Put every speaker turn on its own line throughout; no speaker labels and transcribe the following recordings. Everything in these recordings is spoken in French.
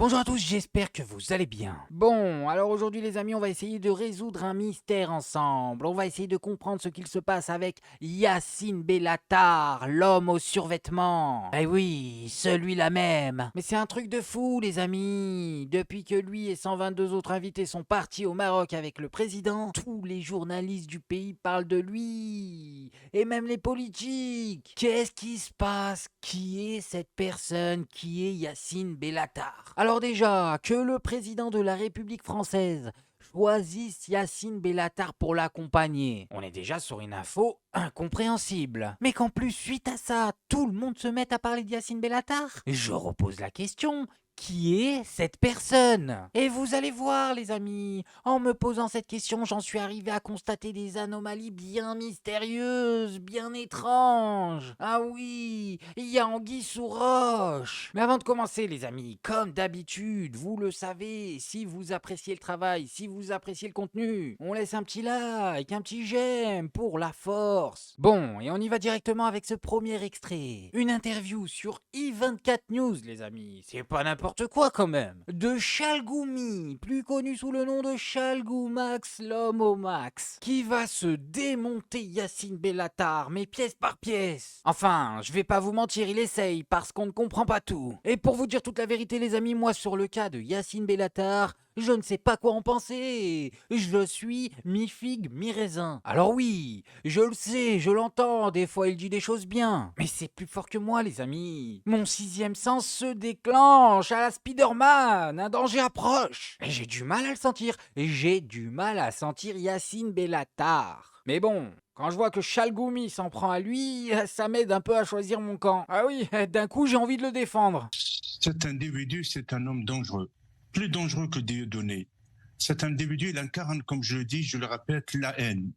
Bonjour à tous, j'espère que vous allez bien. Bon, alors aujourd'hui les amis, on va essayer de résoudre un mystère ensemble. On va essayer de comprendre ce qu'il se passe avec Yacine Bellatar, l'homme aux survêtements. Eh oui, celui-là même. Mais c'est un truc de fou les amis. Depuis que lui et 122 autres invités sont partis au Maroc avec le président, tous les journalistes du pays parlent de lui. Et même les politiques. Qu'est-ce qui se passe? Qui est cette personne? Qui est Yacine Bellatar? Alors déjà, que le président de la République française choisisse Yacine Bellatar pour l'accompagner, on est déjà sur une info incompréhensible. Mais qu'en plus, suite à ça, tout le monde se mette à parler de Yacine Bellatar, je repose la question. Qui est cette personne? Et vous allez voir les amis, en me posant cette question, j'en suis arrivé à constater des anomalies bien mystérieuses, bien étranges. Ah oui, il y a anguille sous roche. Mais avant de commencer les amis, comme d'habitude, vous le savez, si vous appréciez le travail, si vous appréciez le contenu, on laisse un petit like, un petit j'aime pour la force. Bon, et on y va directement avec ce premier extrait. Une interview sur i24 News les amis, c'est pas n'importe quoi quand même. De Chalgoumi, plus connu sous le nom de Chalgoumax l'homme au max, qui va se démonter Yacine Bellatar, mais pièce par pièce. Enfin, je vais pas vous mentir, il essaye parce qu'on ne comprend pas tout. Et pour vous dire toute la vérité les amis, moi sur le cas de Yacine Bellatar, je ne sais pas quoi en penser. Je suis mi-figue, mi-raisin. Alors oui, je le sais, je l'entends, des fois il dit des choses bien. Mais c'est plus fort que moi les amis. Mon sixième sens se déclenche à la Spider-Man, un danger approche. Et j'ai du mal à le sentir. Et j'ai du mal à sentir Yacine Bellatar. Mais bon, quand je vois que Chalgoumi s'en prend à lui, ça m'aide un peu à choisir mon camp. Ah oui, d'un coup j'ai envie de le défendre.
Cet individu, c'est un homme dangereux. Plus dangereux que Dieudonné. Cet individu, il incarne, comme je le dis, je le répète, la haine.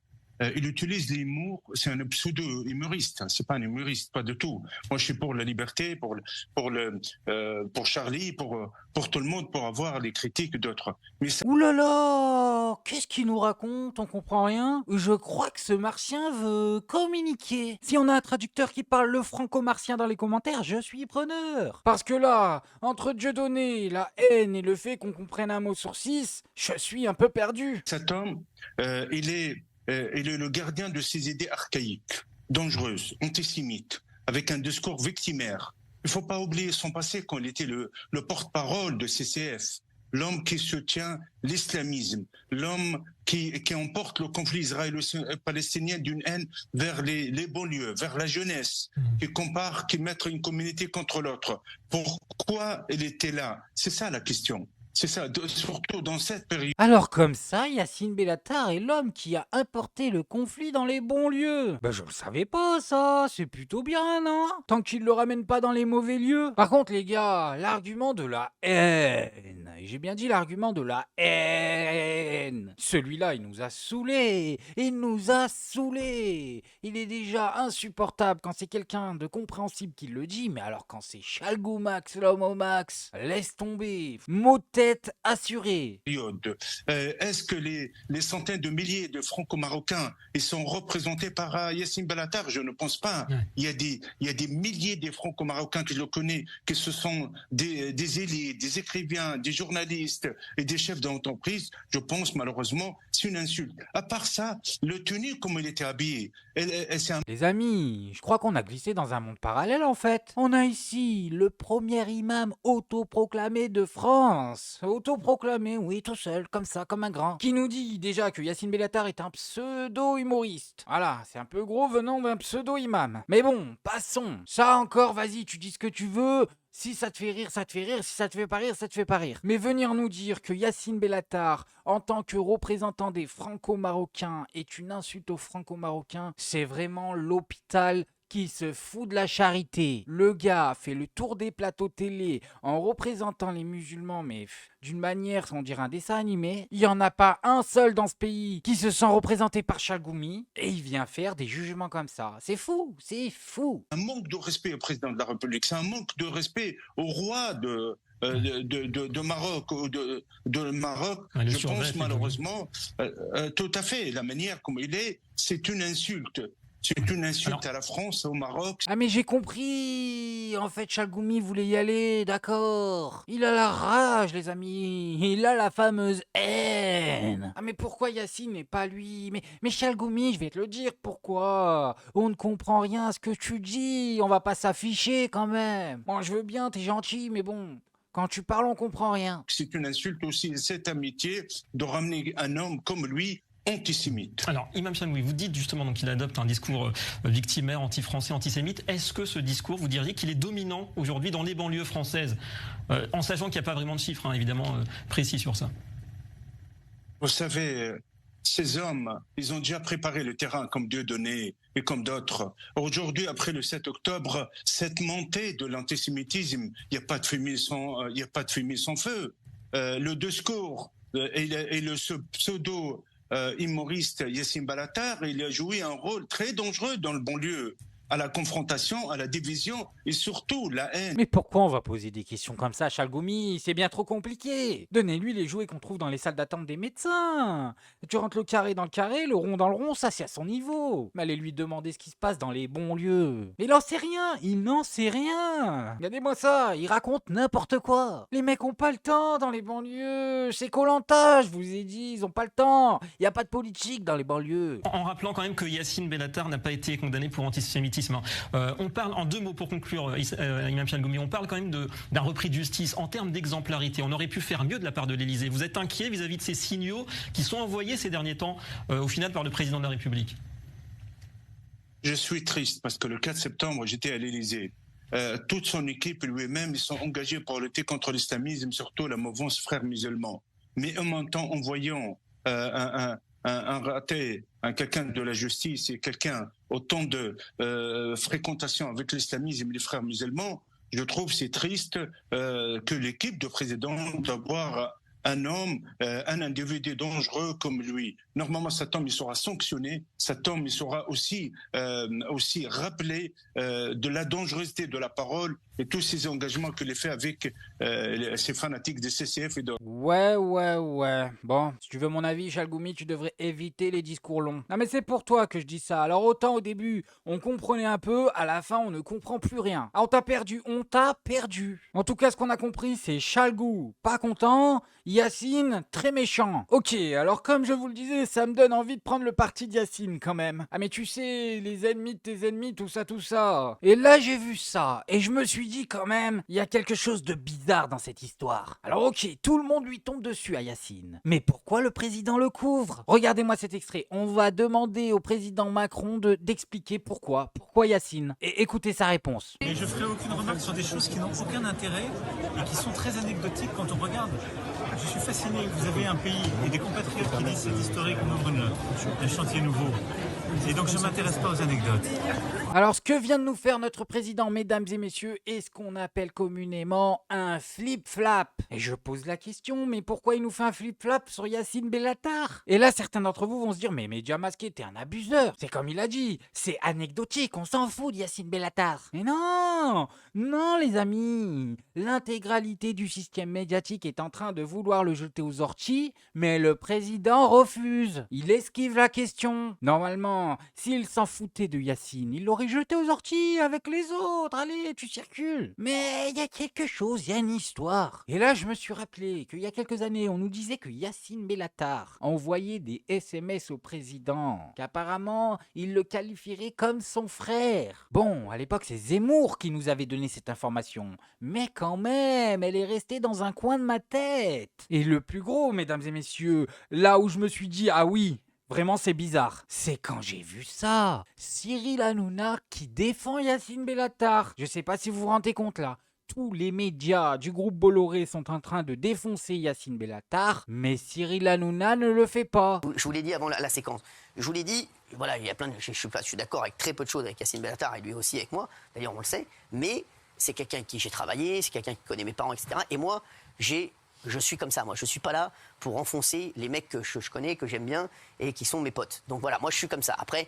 Il utilise l'humour, c'est un pseudo-humoriste, c'est pas un humoriste, pas du tout. Moi, je suis pour la liberté, pour Charlie, pour tout le monde, pour avoir les critiques d'autres. Mais ça...
Ouh là là, qu'est-ce qu'il nous raconte? On comprend rien. Je crois que ce martien veut communiquer. Si on a un traducteur qui parle le franco-martien dans les commentaires, je suis preneur. Parce que là, entre Dieudonné, la haine et le fait qu'on comprenne un mot sur 6, je suis un peu perdu.
Cet homme, il est le gardien de ces idées archaïques, dangereuses, antisémites, avec un discours victimaire. Il ne faut pas oublier son passé quand il était le porte-parole de CCF, l'homme qui soutient l'islamisme, l'homme qui emporte le conflit israélo-palestinien d'une haine vers les banlieues, vers la jeunesse, qui met une communauté contre l'autre. Pourquoi il était là? C'est ça la question. C'est ça, surtout dans cette période.
Alors comme ça, Yacine Bellatar est l'homme qui a importé le conflit dans les bons lieux. Ben je le savais pas ça, c'est plutôt bien, non? Tant qu'il le ramène pas dans les mauvais lieux. Par contre les gars, l'argument de la haine, et j'ai bien dit l'argument de la haine, celui-là il nous a saoulés, il nous a saoulés. Il est déjà insupportable quand c'est quelqu'un de compréhensible qui le dit, mais alors quand c'est Chalgoumax, l'homme au max, laisse tomber, mot de tête assuré.
Est-ce que les centaines de milliers de franco-marocains ils sont représentés par Yacine Bellatar? Je ne pense pas. Ouais. Il y a des milliers de franco-marocains que je connais, que ce sont des élites, des écrivains, des journalistes et des chefs d'entreprise. Je pense malheureusement c'est une insulte. À part ça, le tenue comme il était habillé.
Les amis, je crois qu'on a glissé dans un monde parallèle en fait. On a ici le premier imam autoproclamé de France. Autoproclamé, oui, tout seul, comme ça, comme un grand. Qui nous dit déjà que Yacine Bellatar est un pseudo-humoriste. Voilà, c'est un peu gros venant d'un pseudo-imam. Mais bon, passons. Ça encore, vas-y, tu dis ce que tu veux. Si ça te fait rire, ça te fait rire. Si ça te fait pas rire, ça te fait pas rire. Mais venir nous dire que Yacine Bellatar, en tant que représentant des franco-marocains, est une insulte aux franco-marocains, c'est vraiment l'hôpital qui se fout de la charité. Le gars fait le tour des plateaux télé en représentant les musulmans, mais d'une manière, on dirait un dessin animé. Il n'y en a pas un seul dans ce pays qui se sent représenté par Chalgoumi et il vient faire des jugements comme ça. C'est fou, c'est fou.
Un manque de respect au président de la République, c'est un manque de respect au roi de Maroc ou de Maroc. Ouais, je pense malheureusement tout à fait la manière comme il est, c'est une insulte. C'est une insulte
Alors,
à la France, au Maroc.
Ah mais j'ai compris. En fait, Chalgoumi voulait y aller, d'accord. Il a la rage, les amis. Il a la fameuse haine. Ah mais pourquoi Yacine et pas lui? Mais Chalgoumi, je vais te le dire, pourquoi? On ne comprend rien à ce que tu dis. On va pas s'afficher quand même. Bon, je veux bien, t'es gentil, mais bon, quand tu parles, on comprend rien.
C'est une insulte aussi, cette amitié, de ramener un homme comme lui antisémite.
alors, Imam Chalgoumi, vous dites justement donc, qu'il adopte un discours victimaire, anti-français, antisémite. Est-ce que ce discours, vous diriez qu'il est dominant aujourd'hui dans les banlieues françaises, en sachant qu'il n'y a pas vraiment de chiffres, hein, évidemment, précis sur ça?
Vous savez, ces hommes, ils ont déjà préparé le terrain comme Dieudonné et comme d'autres. Aujourd'hui, après le 7 octobre, cette montée de l'antisémitisme, il n'y a pas de fumée sans feu. Le discours et le pseudo humoriste Yassine Balatar, il a joué un rôle très dangereux dans le banlieue, à la confrontation, à la division et surtout la haine.
Mais pourquoi on va poser des questions comme ça à Chalgoumi? C'est bien trop compliqué. Donnez-lui les jouets qu'on trouve dans les salles d'attente des médecins. Tu rentres le carré dans le carré, le rond dans le rond, ça c'est à son niveau. Mais allez lui demander ce qui se passe dans les bons lieux. Mais il n'en sait rien, il n'en sait rien. Regardez-moi ça, il raconte n'importe quoi. Les mecs ont pas le temps dans les banlieues. C'est koh je vous ai dit, ils ont pas le temps. Il y a pas de politique dans les banlieues.
En rappelant quand même que Yacine Bellatar n'a pas été condamné pour antisémitisme. On parle, en 2 mots pour conclure, Imam Chalgoumi, on parle quand même d'un repris de justice. En termes d'exemplarité, on aurait pu faire mieux de la part de l'Élysée. Vous êtes inquiet vis-à-vis de ces signaux qui sont envoyés ces derniers temps, au final, par le président de la République?
Je suis triste parce que le 4 septembre, j'étais à l'Élysée. Toute son équipe lui-même, ils sont engagés pour lutter contre l'islamisme, surtout la mouvance frères musulmans. Mais en même temps, en voyant un raté, quelqu'un de la justice et quelqu'un autant de fréquentation avec l'islamisme et les frères musulmans, je trouve c'est triste que l'équipe de président doit voir un homme, un individu dangereux comme lui. Normalement, cet homme, il sera sanctionné. Cet homme, il sera aussi rappelé de la dangerosité de la parole et tous ces engagements qu'il a fait avec ces fanatiques des CCF et d'autres.
Ouais. Bon, si tu veux mon avis, Chalgoumi, tu devrais éviter les discours longs. Non mais c'est pour toi que je dis ça. Alors autant au début, on comprenait un peu, à la fin, on ne comprend plus rien. Ah, on t'a perdu. En tout cas, ce qu'on a compris, c'est Chalgou, pas content, Yacine, très méchant. Ok, alors comme je vous le disais, ça me donne envie de prendre le parti d'Yacine quand même. Ah mais tu sais, les ennemis de tes ennemis, tout ça. Et là, j'ai vu ça, et je me suis dit quand même, il y a quelque chose de bizarre dans cette histoire. Alors ok, tout le monde lui tombe dessus à Yacine. Mais pourquoi le président le couvre? Regardez-moi cet extrait. On va demander au président Macron d'expliquer pourquoi. Pourquoi Yacine? Et écoutez sa réponse.
Et je ferai aucune remarque sur des choses qui n'ont aucun intérêt et qui sont très anecdotiques quand on regarde. Je suis fasciné. Vous avez un pays et des compatriotes qui disent c'est historique, on ouvre un chantier nouveau. Et donc je ne m'intéresse pas aux anecdotes.
Alors, ce que vient de nous faire notre président, mesdames et messieurs, est ce qu'on appelle communément un flip-flap. Et je pose la question, mais pourquoi il nous fait un flip-flap sur Yacine Bellatar? Et là, certains d'entre vous vont se dire, mais Média Masqué, t'es un abuseur. C'est comme il a dit, c'est anecdotique, on s'en fout de Yacine Bellatar. Mais non, les amis. L'intégralité du système médiatique est en train de vouloir le jeter aux orties, mais le président refuse. Il esquive la question. Normalement, s'il s'en foutait de Yacine, il l'aurait jeté aux orties avec les autres. Allez, tu circules. Mais il y a quelque chose, il y a une histoire. Et là, je me suis rappelé qu'il y a quelques années, on nous disait que Yacine Bellatar envoyait des SMS au président, qu'apparemment, il le qualifierait comme son frère. Bon, à l'époque, c'est Zemmour qui nous avait donné cette information. Mais quand même, elle est restée dans un coin de ma tête. Et le plus gros, mesdames et messieurs, là où je me suis dit, ah oui, vraiment, c'est bizarre. C'est quand j'ai vu ça. Cyril Hanouna qui défend Yacine Bellatar. Je sais pas si vous vous rendez compte là. Tous les médias du groupe Bolloré sont en train de défoncer Yacine Bellatar, mais Cyril Hanouna ne le fait pas.
Je vous l'ai dit avant la séquence. Je vous l'ai dit, voilà, il y a plein de, je suis d'accord avec très peu de choses avec Yacine Bellatar et lui aussi avec moi. D'ailleurs, on le sait. Mais c'est quelqu'un avec qui j'ai travaillé, c'est quelqu'un qui connaît mes parents, etc. Et moi, je suis comme ça, moi. Je suis pas là pour enfoncer les mecs que je connais, que j'aime bien et qui sont mes potes. Donc voilà, moi je suis comme ça. Après,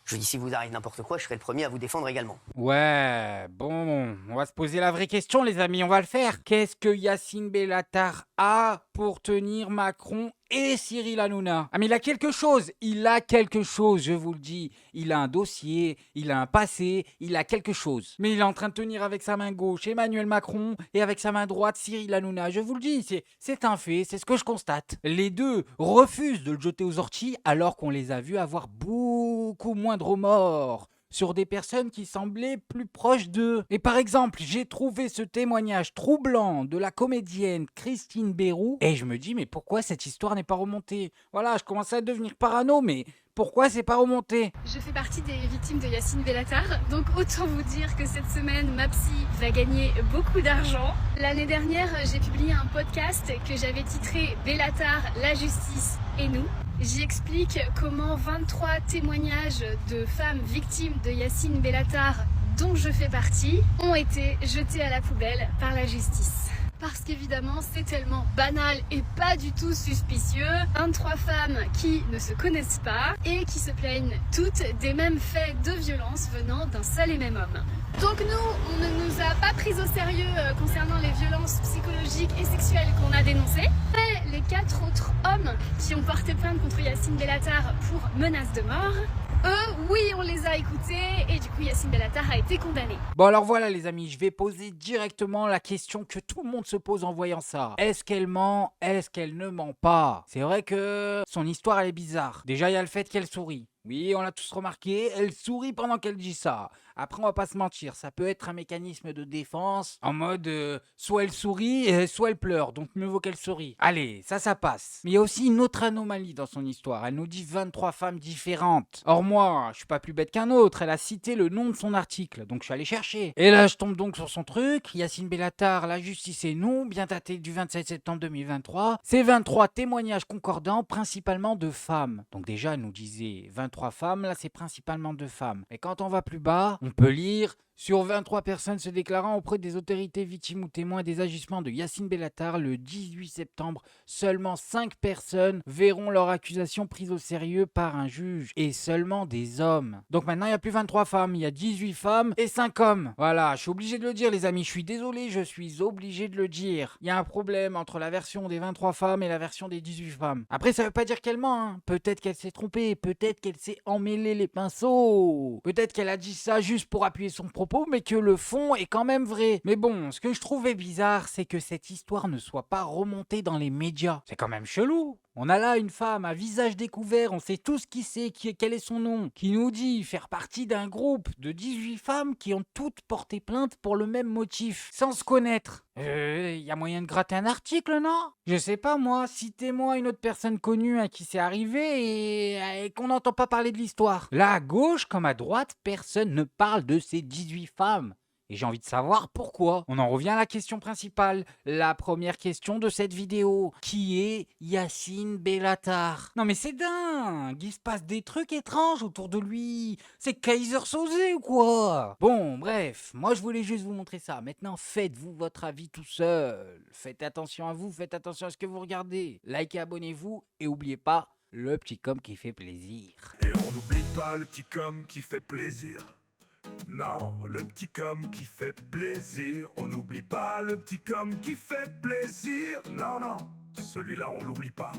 Je lui dis, si vous arrive n'importe quoi, je serai le premier à vous défendre également.
Ouais, bon, on va se poser la vraie question, les amis, on va le faire. Qu'est-ce que Yacine Bellatar a pour tenir Macron et Cyril Hanouna? Ah mais il a quelque chose, je vous le dis. Il a un dossier, il a un passé, il a quelque chose. Mais il est en train de tenir avec sa main gauche Emmanuel Macron et avec sa main droite Cyril Hanouna. Je vous le dis, c'est un fait, c'est ce que je constate. Les deux refusent de le jeter aux orties alors qu'on les a vus avoir beaucoup moins de remords sur des personnes qui semblaient plus proches d'eux. Et par exemple, j'ai trouvé ce témoignage troublant de la comédienne Christine Bérou et je me dis mais pourquoi cette histoire n'est pas remontée? Voilà, je commence à devenir parano, mais pourquoi c'est pas remonté?
Je fais partie des victimes de Yacine Bellatar, donc autant vous dire que cette semaine, ma psy va gagner beaucoup d'argent. L'année dernière, j'ai publié un podcast que j'avais titré Bellatar, la justice et nous. J'y explique comment 23 témoignages de femmes victimes de Yacine Bellatar, dont je fais partie, ont été jetés à la poubelle par la justice. Parce qu'évidemment, c'est tellement banal et pas du tout suspicieux. 23 femmes qui ne se connaissent pas et qui se plaignent toutes des mêmes faits de violence venant d'un seul et même homme. Donc nous, on ne nous a pas pris au sérieux concernant les violences psychologiques et sexuelles qu'on a dénoncées. Mais les 4 autres hommes qui ont porté plainte contre Yacine Bellatar pour menace de mort, eux, oui, on les a écoutés et du coup Yacine Bellatar a été condamné.
Bon alors voilà les amis, je vais poser directement la question que tout le monde se pose en voyant ça. Est-ce qu'elle ment? Est-ce qu'elle ne ment pas? C'est vrai que son histoire elle est bizarre. Déjà il y a le fait qu'elle sourit. Oui, on l'a tous remarqué, elle sourit pendant qu'elle dit ça. Après, on va pas se mentir, ça peut être un mécanisme de défense en mode soit elle sourit, soit elle pleure, donc mieux vaut qu'elle sourit. Allez, ça passe. Mais il y a aussi une autre anomalie dans son histoire. Elle nous dit 23 femmes différentes. Or moi, je suis pas plus bête qu'un autre, elle a cité le nom de son article, donc je suis allé chercher. Et là, je tombe donc sur son truc, Yacine Bellatar, la justice et nous, bien daté du 27 septembre 2023. C'est 23 témoignages concordants, principalement de femmes. Donc déjà, elle nous disait 23 femmes, là c'est principalement de femmes. Et quand on va plus bas, on peut lire sur 23 personnes se déclarant auprès des autorités victimes ou témoins des agissements de Yacine Bellatar le 18 septembre, seulement 5 personnes verront leur accusation prise au sérieux par un juge et seulement des hommes. Donc maintenant il n'y a plus 23 femmes, il y a 18 femmes et 5 hommes. Voilà, je suis obligé de le dire les amis, je suis désolé, je suis obligé de le dire. Il y a un problème entre la version des 23 femmes et la version des 18 femmes. Après ça veut pas dire qu'elle ment, hein. Peut-être qu'elle s'est trompée, peut-être qu'elle s'est emmêlée les pinceaux, peut-être qu'elle a dit ça juste pour appuyer son propos, mais que le fond est quand même vrai. Mais bon, ce que je trouvais bizarre, c'est que cette histoire ne soit pas remontée dans les médias. C'est quand même chelou. On a là une femme à visage découvert, on sait tous qui c'est, quel est son nom, qui nous dit faire partie d'un groupe de 18 femmes qui ont toutes porté plainte pour le même motif, sans se connaître. Y a moyen de gratter un article, non? Je sais pas moi, citez-moi une autre personne connue à qui c'est arrivé et qu'on n'entend pas parler de l'histoire. Là à gauche comme à droite, personne ne parle de ces 18 femmes. Et j'ai envie de savoir pourquoi. On en revient à la question principale, la première question de cette vidéo. Qui est Yacine Bellatar? Non mais c'est dingue, il se passe des trucs étranges autour de lui. C'est Kaiser Soze ou quoi? Bon, bref, moi je voulais juste vous montrer ça. Maintenant, faites-vous votre avis tout seul. Faites attention à vous, faites attention à ce que vous regardez. Likez, abonnez-vous et n'oubliez pas le petit com qui fait plaisir.
Et on n'oublie pas le petit com qui fait plaisir. Non, le petit com qui fait plaisir. On n'oublie pas le petit com qui fait plaisir. Non, non, celui-là on l'oublie pas.